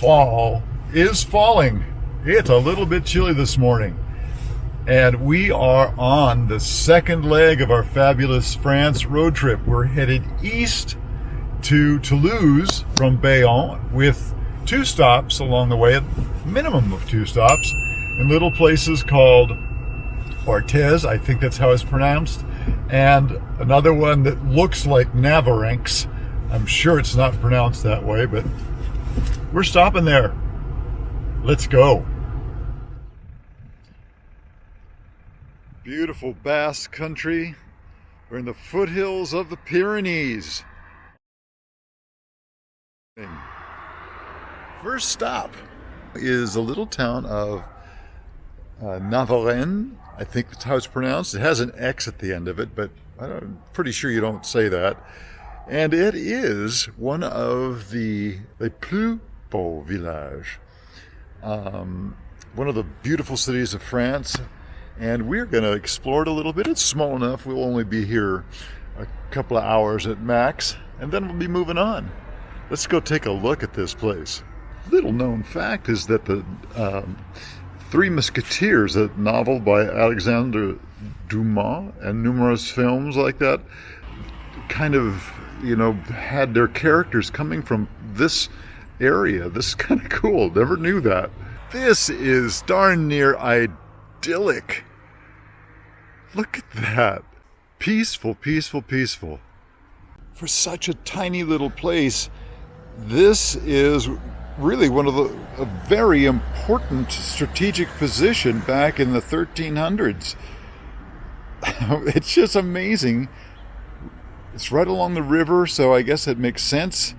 Fall is falling. It's a little bit chilly this morning. And we are on the second leg of our fabulous France road trip. We're headed east to Toulouse from Bayonne with 2 stops along the way, a minimum of 2 stops, in little places called Orthez, I think that's how it's pronounced, and another one that looks like Navarrenx. I'm sure it's not pronounced that way, but we're stopping there. Let's go. Beautiful Basque country. We're in the foothills of the Pyrenees. First stop is a little town of Navarrenx. I think that's how it's pronounced. It has an X at the end of it, but I'm pretty sure you don't say that. And it is one of the plus beaux villages, one of the beautiful cities of France. And we're going to explore it a little bit. It's small enough. We'll only be here a couple of hours at max, and then we'll be moving on. Let's go take a look at this place. Little known fact is that the Three Musketeers, a novel by Alexandre Dumas, and numerous films like that, kind of, had their characters coming from this area. This is kind of cool. Never knew that. This is darn near idyllic. Look at that. Peaceful, peaceful, peaceful. For such a tiny little place, this is really a very important strategic position back in the 1300s. It's just amazing. It's right along the river, so I guess it makes sense.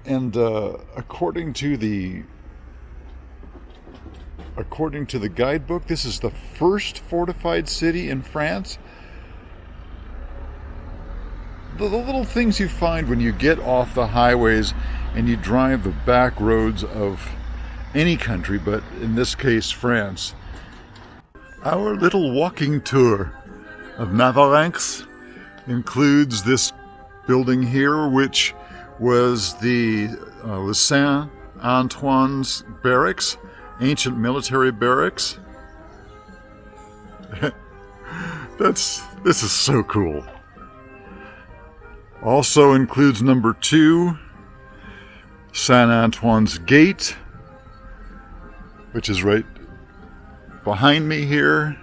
And according to the guidebook, this is the first fortified city in France. The little things you find when you get off the highways and you drive the back roads of any country, but in this case, France. Our little walking tour of Navarrenx includes this building here, which was the Saint Antoine's barracks, ancient military barracks. This is so cool. Also includes number 2, Saint Antoine's Gate, which is right behind me here.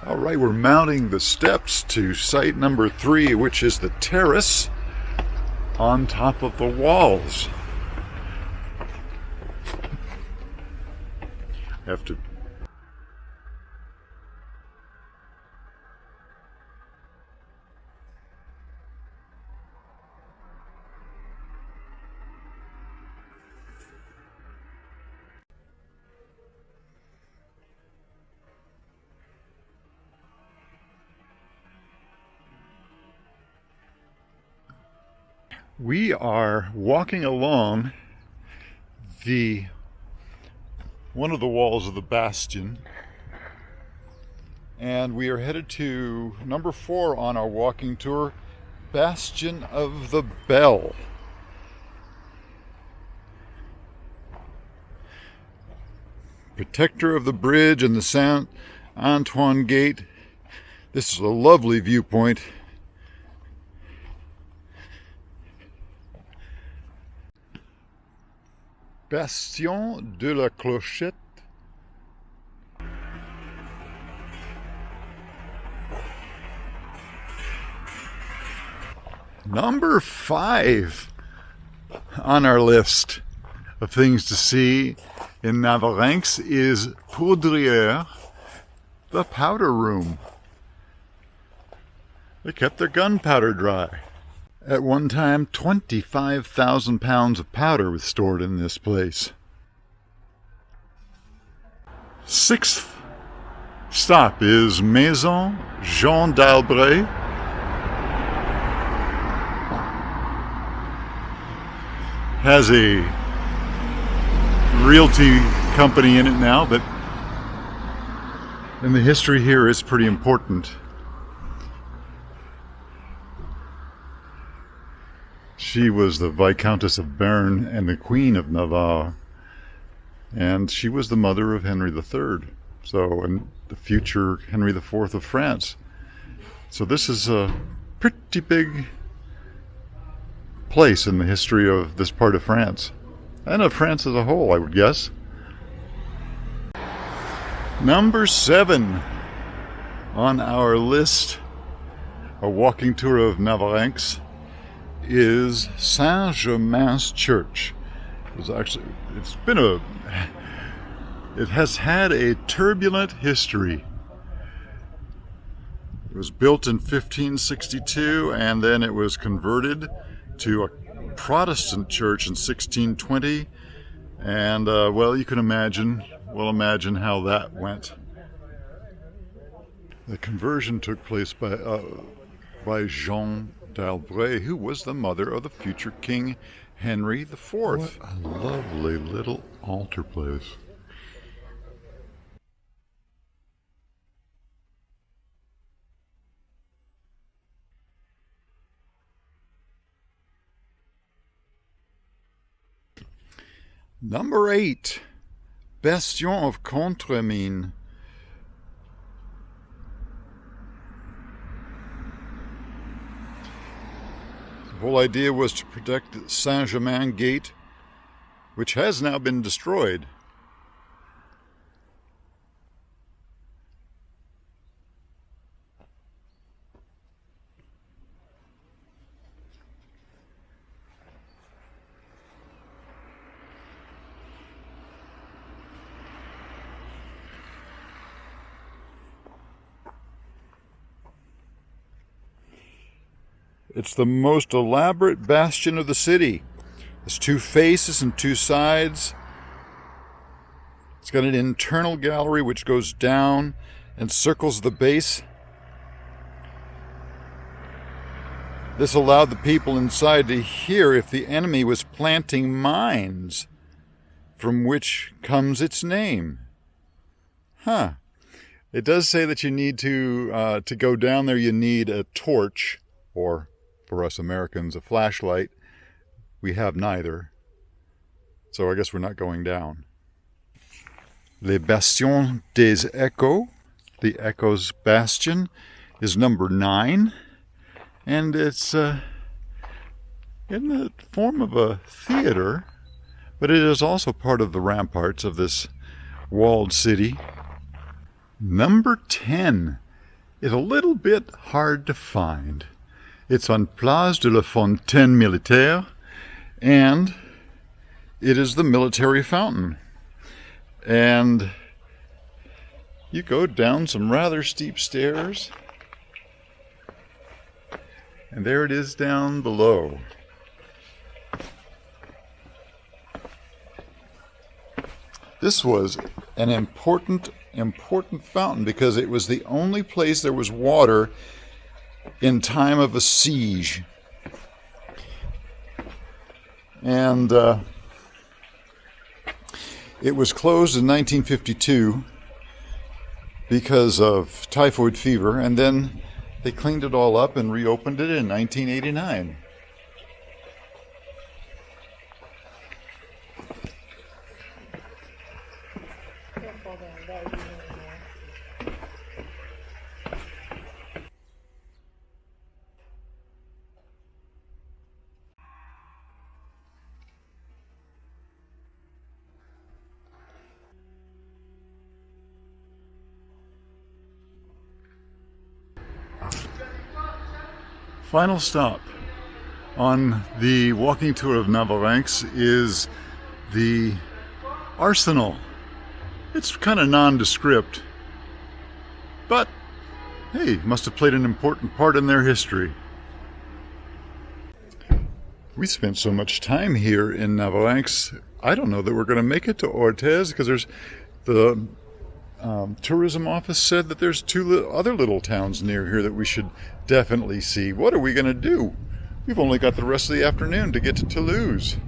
All right, we're mounting the steps to site number 3, which is the terrace on top of the walls. Have to We are walking along one of the walls of the bastion, and we are headed to number 4 on our walking tour, Bastion of the Bell. Protector of the bridge and the Saint Antoine Gate. This is a lovely viewpoint. Bastion de la Clochette. Number 5 on our list of things to see in Navarrenx is Poudrière, the powder room. They kept their gunpowder dry. At one time, 25,000 pounds of powder was stored in this place. 6th stop is Maison Jean d'Albret. Has a realty company in it now, but and the history here is pretty important. She was the Viscountess of Bayonne and the Queen of Navarre, and she was the mother of Henry III, so, and the future Henry IV of France. So this is a pretty big place in the history of this part of France, and of France as a whole, I would guess. Number 7 on our list, a walking tour of Navarrenx, is Saint-Germain's Church. It has had a turbulent history. It was built in 1562, and then it was converted to a Protestant church in 1620, and well, you can imagine how that went. The conversion took place by Jeanne d'Albret, who was the mother of the future King Henry IV. What a lovely little altar place. Number 8, Bastion of Contremine. The whole idea was to protect Saint-Germain Gate, which has now been destroyed. It's the most elaborate bastion of the city. There's 2 faces and 2 sides. It's got an internal gallery which goes down and circles the base. This allowed the people inside to hear if the enemy was planting mines, from which comes its name. Huh. It does say that you need to go down there, you need a torch, or for us Americans, a flashlight. We have neither, so I guess we're not going down. Le Bastion des Echoes, the Echoes Bastion, is number 9, and it's in the form of a theater, but it is also part of the ramparts of this walled city. Number 10 is a little bit hard to find. It's on Place de la Fontaine Militaire, and it is the military fountain. And you go down some rather steep stairs, and there it is down below. This was an important fountain because it was the only place there was water in time of a siege. And it was closed in 1952 because of typhoid fever, and then they cleaned it all up and reopened it in 1989. Final stop on the walking tour of Navarrenx is the arsenal. It's kind of nondescript, but hey, must have played an important part in their history. We spent so much time here in Navarrenx, I don't know that we're going to make it to Orthez, because there's the tourism office said that there's 2 other little towns near here that we should definitely see. What are we going to do? We've only got the rest of the afternoon to get to Toulouse.